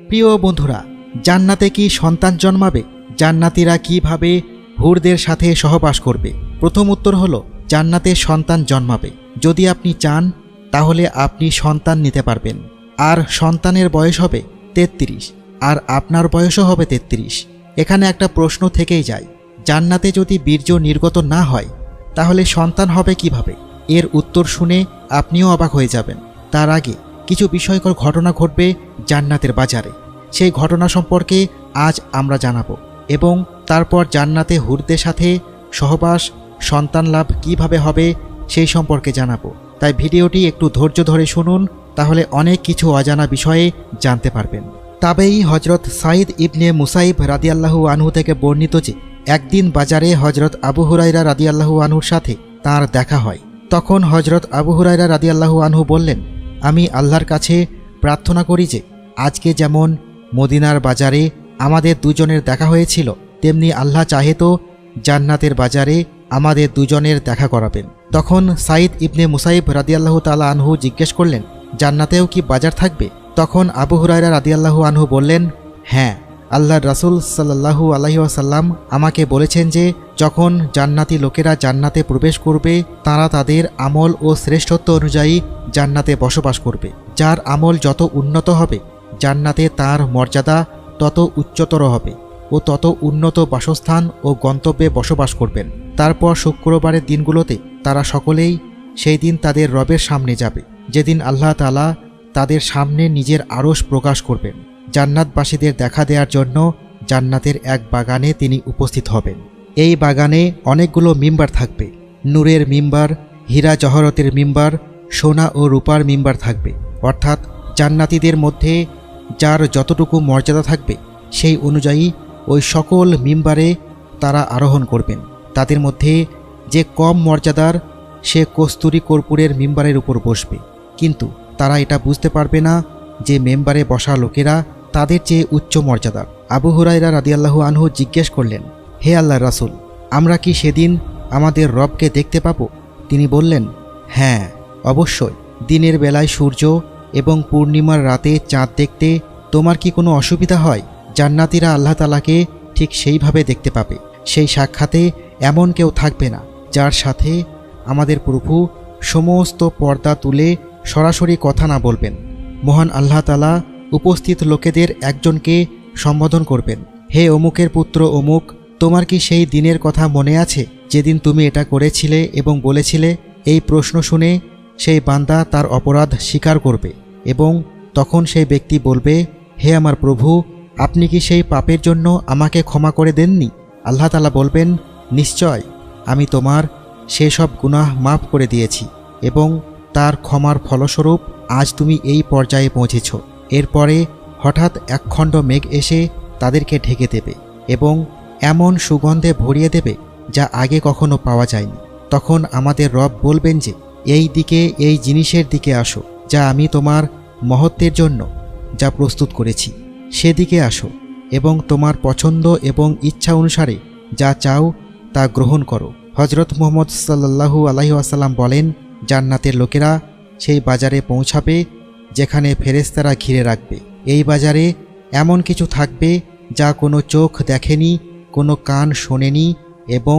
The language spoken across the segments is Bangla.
প্রিয় বন্ধুরা, জান্নাতে কি সন্তান জন্মাবে? জান্নাতীরা কিভাবে হুরদের সাথে সহবাস করবে? প্রথম উত্তর হলো জান্নাতে সন্তান জন্মাবে। যদি আপনি চান তাহলে আপনি সন্তান নিতে পারবেন। আর সন্তানের বয়স হবে 33, আর আপনার বয়সও হবে 33। এখানে একটা প্রশ্ন থেকেই যায়, জান্নাতে যদি বীর্য নির্গত না হয় তাহলে সন্তান হবে কিভাবে? এর উত্তর শুনে আপনিও অবাক হয়ে যাবেন। তার আগে কিছু বিস্ময়কর ঘটনা ঘটবে জান্নাতের বাজারে। সেই ঘটনা সম্পর্কে আজ আমরা জানাবো এবং তারপর জান্নাতে হুরদের সাথে সহবাস, সন্তান লাভ কিভাবে হবে সেই সম্পর্কে জানাবো। তাই ভিডিওটি একটু ধৈর্য ধরে শুনুন, তাহলে অনেক কিছু অজানা বিষয়ে জানতে পারবেন। তাবেই হজরত সাইদ ইবনে মুসাইব রাদিয়াল্লাহু আনহু থেকে বর্ণিত যে একদিন বাজারে হজরত আবু হুরায়রা রাদিয়াল্লাহু আনহুর সাথে তার দেখা হয়। তখন হজরত আবু হুরায়রা রাদিয়াল্লাহু আনহু বললেন, আমি আল্লাহর কাছে প্রার্থনা করি যে আজকে যেমন মদিনার বাজারে আমাদের দুজনের দেখা হয়েছিল, তেমনি আল্লাহ চাহে তো জান্নাতের বাজারে আমাদের দুজনের দেখা করাবেন। তখন সাইদ ইবনে মুসাইব রাদিয়াল্লাহু তাআলা আনহু জিজ্ঞেস করলেন, জান্নাতেও কি বাজার থাকবে? তখন আবু হুরায়রা রাদিয়াল্লাহু আনহু বললেন, হ্যাঁ, আল্লাহর রাসূল সাল্লাল্লাহু আলাইহি ওয়াসাল্লাম আমাকে বলেছেন যে যখন জান্নাতি লোকেরা জান্নাতে প্রবেশ করবে তারা তাদের আমল ও শ্রেষ্ঠত্ব অনুযায়ী জান্নাতে বসবাস করবে। যার আমল যত উন্নত হবে জান্নাতে তার মর্যাদা তত উচ্চতর হবে ও তত উন্নত বাসস্থান ও গন্তব্যে বসবাস করবেন। তারপর শুক্রবারের দিনগুলোতে তারা সকলেই সেই দিন তাদের রবের সামনে যাবে, যেদিন আল্লাহ তাআলা তাদের সামনে নিজের আরশ প্রকাশ করবেন। জান্নাতবাসীদের দেখা দেওয়ার জন্য জান্নাতের এক বাগানে তিনি উপস্থিত হবেন। এই বাগানে অনেকগুলো মিম্বার থাকবে। নূরের মিম্বার, হীরা জহরতের মিম্বার, সোনা ও রূপার মিম্বার থাকবে। অর্থাৎ জান্নাতীদের মধ্যে যার যতটুকু মর্যাদা থাকবে সেই অনুযায়ী ওই সকল মিম্বারে তারা আরোহণ করবেন। তাদের মধ্যে যে কম মর্যাদার সে কস্তুরী কর্পূরের মিম্বারের উপর বসবে, কিন্তু তারা এটা বুঝতে পারবে না যে মেম্বারে বসা লোকেরা তাদের চেয়ে উচ্চ মর্যাদার। আবু হুরায়রা রাদিয়াল্লাহু আনহু জিজ্ঞেস করলেন, হে আল্লাহর রাসূল, আমরা কি সেদিন আমাদের রবকে দেখতে পাবো? তিনি বললেন, হ্যাঁ, অবশ্যই। দিনের বেলায় সূর্য এবং পূর্ণিমার রাতে চাঁদ দেখতে তোমার কি কোনো অসুবিধা হয়? জান্নাতীরা আল্লাহ তাআলাকে ঠিক সেইভাবে দেখতে পাবে। সেই সাক্ষাতে এমন কেউ থাকবে না যার সাথে আমাদের প্রভু সমস্ত পর্দা তুলে সরাসরি কথা না বলবেন। মহান আল্লাহ তাআলা উপস্থিত লোকেদের একজনকে সম্বোধন করবেন, হে অমুকের পুত্র অমুক, তোমার কি সেই দিনের কথা মনে আছে যেদিন তুমি এটা করেছিলে এবং বলেছিলে? এই প্রশ্ন শুনে সেই বান্দা তার অপরাধ স্বীকার করবে এবং তখন সেই ব্যক্তি বলবে, হে আমার প্রভু, আপনি কি সেই পাপের জন্য আমাকে ক্ষমা করে দেননি? আল্লাহ তাআলা বলবেন, নিশ্চয় আমি তোমার সেসব গুনাহ মাফ করে দিয়েছি এবং তার ক্ষমার ফলস্বরূপ আজ তুমি এই পর্যায়ে পৌঁছেছ। এরপরে হঠাৎ একখণ্ড মেঘ এসে তাদেরকে ঢেকে দেবে এবং এমন সুগন্ধে ভরিয়ে দেবে যা আগে কখনো পাওয়া যায়নি। তখন আমাদের রব বলবেন যে এই দিকে, এই জিনিসের দিকে আসো যা আমি তোমার মহত্বের জন্য যা প্রস্তুত করেছি, সেদিকে আসো এবং তোমার পছন্দ এবং ইচ্ছা অনুসারে যা চাও তা গ্রহণ করো। হজরত মুহাম্মদ সাল্লাল্লাহু আলাইহি ওয়াসাল্লাম বলেন, জান্নাতের লোকেরা সেই বাজারে পৌঁছাবে যেখানে ফেরেশতারা ঘিরে রাখবে। এই বাজারে এমন কিছু থাকবে যা কোনো চোখ দেখেনি, কোনো কান শোনেনি এবং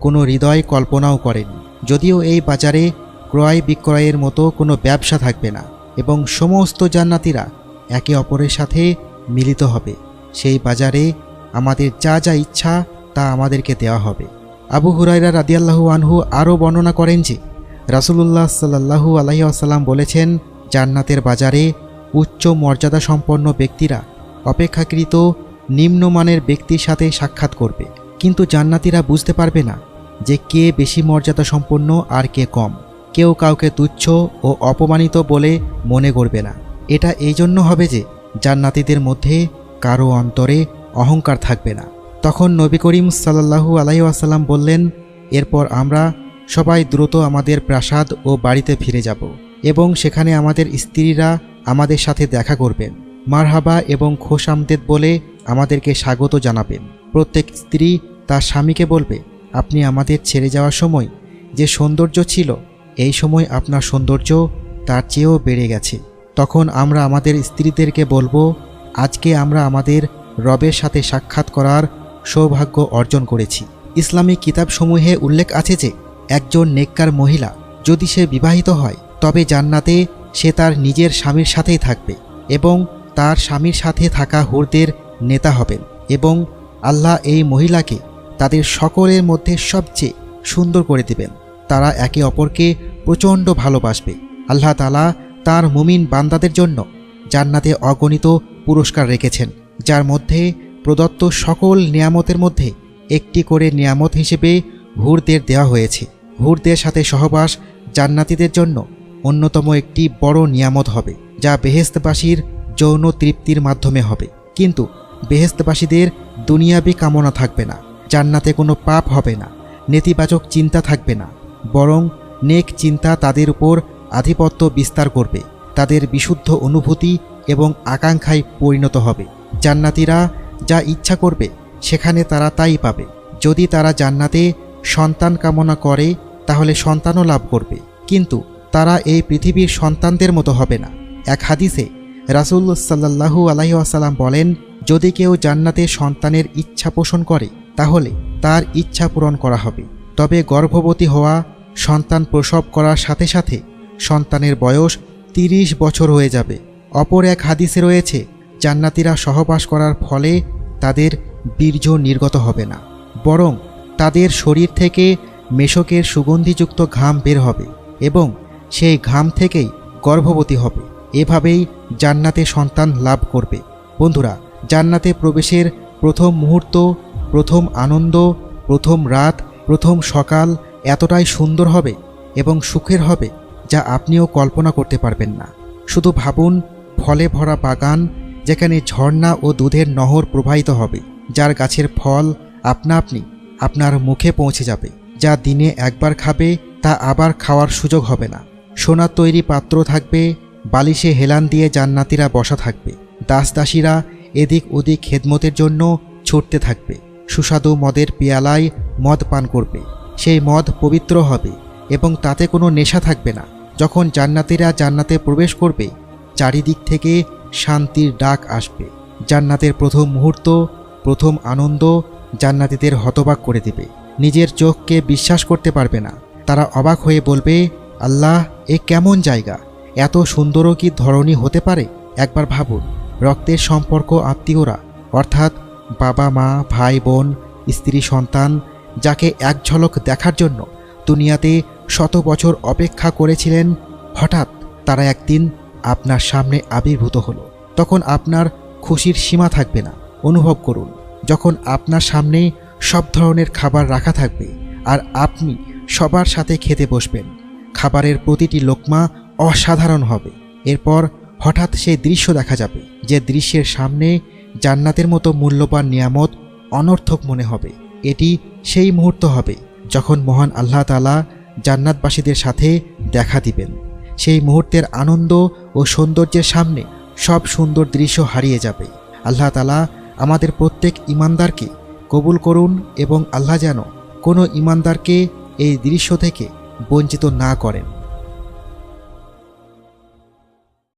কোনো হৃদয় কল্পনাও করেনি। যদিও এই বাজারে ক্রয় বিক্রয়ের মতো কোনো ব্যবসা থাকবে না এবং সমস্ত জান্নাতীরা একে অপরের সাথে মিলিত হবে। সেই বাজারে আমাদের যা যা ইচ্ছা তা আমাদেরকে দেওয়া হবে। আবু হুরায়রা রাদিয়াল্লাহু আনহু আরও বর্ণনা করেন যে রাসূলুল্লাহ সাল্লাল্লাহু আলাইহি ওয়াসাল্লাম বলেছেন, জান্নাতের বাজারে উচ্চ মর্যাদা সম্পন্ন ব্যক্তিরা অপেক্ষাকৃত নিম্নমানের ব্যক্তির সাথে সাক্ষাৎ করবে, কিন্তু জান্নাতীরা বুঝতে পারবে না যে কে বেশি মর্যাদা সম্পন্ন আর কে কম। কেউ কাউকে তুচ্ছ ও অপমানিত বলে মনে করবে না। এটা এই জন্য হবে যে জান্নাতীদের মধ্যে কারো অন্তরে অহংকার থাকবে না। তখন নবী করিম সাল্লাল্লাহু আলাইহি ওয়াসাল্লাম বললেন, এরপর আমরা সবাই দ্রুত আমাদের প্রাসাদ ও বাড়িতে ফিরে যাব এবং সেখানে আমাদের স্ত্রীরা আমাদের সাথে দেখা করবেন, মারহাবা এবং খোশামদেদ বলে আমাদেরকে স্বাগত জানাবেন। প্রত্যেক স্ত্রী তার স্বামীকে বলবে, আপনি আমাদের ছেড়ে যাওয়ার সময় যে সৌন্দর্য ছিল, এই সময় আপনার সৌন্দর্য তার চেয়েও বেড়ে গেছে। তখন আমরা আমাদের স্ত্রীদেরকে বলবো, আজকে আমরা আমাদের রবের সাথে সাক্ষাৎ করার সৌভাগ্য অর্জন করেছি। ইসলামিক কিতাবসমূহে উল্লেখ আছে যে একজন নেককার মহিলা যদি সে বিবাহিত হয় তবে জান্নাতে সে তার নিজের স্বামীর সাথেই থাকবে এবং তার স্বামীর সাথে থাকা হুরদের নেতা হবেন এবং আল্লাহ এই মহিলাকে তাদের সকলের মধ্যে সবচেয়ে সুন্দর করে দেবেন। তারা একে অপরকে প্রচণ্ড ভালোবাসবে। আল্লাহ তাআলা তার মুমিন বান্দাদের জন্য জান্নাতে অগণিত পুরস্কার রেখেছেন, যার মধ্যে প্রদত্ত সকল নিয়ামতের মধ্যে একটি করে নিয়ামত হিসেবে হুরদের দেওয়া হয়েছে। হুরদের সাথে সহবাস জান্নাতীদের জন্য অন্যতম একটি বড় নিয়ামত হবে, যা বেহেশতবাসীর যৌন তৃপ্তির মাধ্যমে হবে। কিন্তু বেহেশতবাসীদের দুনিয়াবি কামনা থাকবে না, জান্নাতে কোনো পাপ হবে না, নেতিবাচক চিন্তা থাকবে না, বরং নেক চিন্তা তাদের উপর আধিপত্য বিস্তার করবে। তাদের বিশুদ্ধ অনুভূতি এবং আকাঙ্ক্ষায় পরিণত হবে। জান্নাতীরা যা ইচ্ছা করবে সেখানে তারা তাই পাবে। যদি তারা জান্নাতে সন্তান কামনা করে তাহলে সন্তানও লাভ করবে, কিন্তু তারা এই পৃথিবীর সন্তানদের মতো হবে না। এক হাদিসে রাসূল সাল্লাল্লাহু আলাইহি ওয়াসাল্লাম বলেন, যদি কেউ জান্নাতে সন্তানের ইচ্ছা পোষণ করে তাহলে তার ইচ্ছা পূরণ করা হবে। তবে গর্ভবতী হওয়া, সন্তান প্রসব করার সাথে সাথে সন্তানের বয়স 30 বছর হয়ে যাবে। অপর এক হাদিসে রয়েছে, জান্নাতীরা সহবাস করার ফলে তাদের বীর্য নির্গত হবে না, বরং তাদের শরীর থেকে মেশকের সুগন্ধিযুক্ত ঘাম বের হবে এবং সেই ঘাম থেকেই গর্ভবতী হবে। এভাবেই জান্নাতে সন্তান লাভ করবে। বন্ধুরা, জান্নাতে প্রবেশের প্রথম মুহূর্ত, প্রথম আনন্দ, প্রথম রাত, প্রথম সকাল এতটাই সুন্দর হবে এবং সুখের হবে যা আপনিও কল্পনা করতে পারবেন না। শুধু ভাবুন, ফলে ভরা বাগান, যেখানে ঝর্ণা ও দুধের নহর প্রবাহিত হবে, যার গাছের ফল আপনা আপনি আপনার মুখে পৌঁছে যাবে, যা দিনে একবার খাবে তা আবার খাওয়ার সুযোগ হবে না। সোনার তৈরি পাত্র থাকবে, বালিশে হেলান দিয়ে জান্নাতীরা বসা থাকবে, দাসদাসীরা এদিক ওদিক খেদমতের জন্য ছুটতে থাকবে, সুস্বাদু মদের পেয়ালায় মদ পান করবে। সেই মদ পবিত্র হবে এবং তাতে কোনো নেশা থাকবে না। যখন জান্নাতীরা জান্নাতে প্রবেশ করবে চারিদিক থেকে শান্তির ডাক আসবে। জান্নাতের প্রথম মুহূর্ত, প্রথম আনন্দ জান্নাতীদের হতবাক করে দেবে। নিজের চোখকে বিশ্বাস করতে পারবে না। তারা অবাক হয়ে বলবে, আল্লাহ, এ কেমন জায়গা! এত সুন্দরও কি ধরনী হতে পারে? একবার ভাবুন, রক্তের সম্পর্ক আত্মীয়রা অর্থাৎ বাবা মা, ভাই বোন, স্ত্রী সন্তান, যাকে এক ঝলক দেখার জন্য দুনিয়াতে 100 বছর অপেক্ষা করেছিলেন, হঠাৎ তারা একদিন আপনার সামনে আবির্ভূত হলো। তখন আপনার খুশির সীমা থাকবে না। অনুভব করুন, যখন আপনার সামনে সব ধরনের খাবার রাখা থাকবে আর আপনি সবার সাথে খেতে বসবেন। খাবারের প্রতিটি লোকমা অসাধারণ হবে। এরপর হঠাৎ সেই দৃশ্য দেখা যাবে, যে দৃশ্যের সামনে জান্নাতের মতো মূল্যবান নিয়ামত অনর্থক মনে হবে। এটি সেই মুহূর্ত হবে যখন মহান আল্লাহ তাআলা জান্নাতবাসীদের সাথে দেখা দিবেন। সেই মুহূর্তের আনন্দ ও সৌন্দর্যের সামনে সব সুন্দর দৃশ্য হারিয়ে যাবে। আল্লাহ তাআলা আমাদের প্রত্যেক ঈমানদারকে কবুল করুন এবং আল্লাহ যেন কোনো ঈমানদারকে এই দৃশ্য থেকে বঞ্চিত না করেন।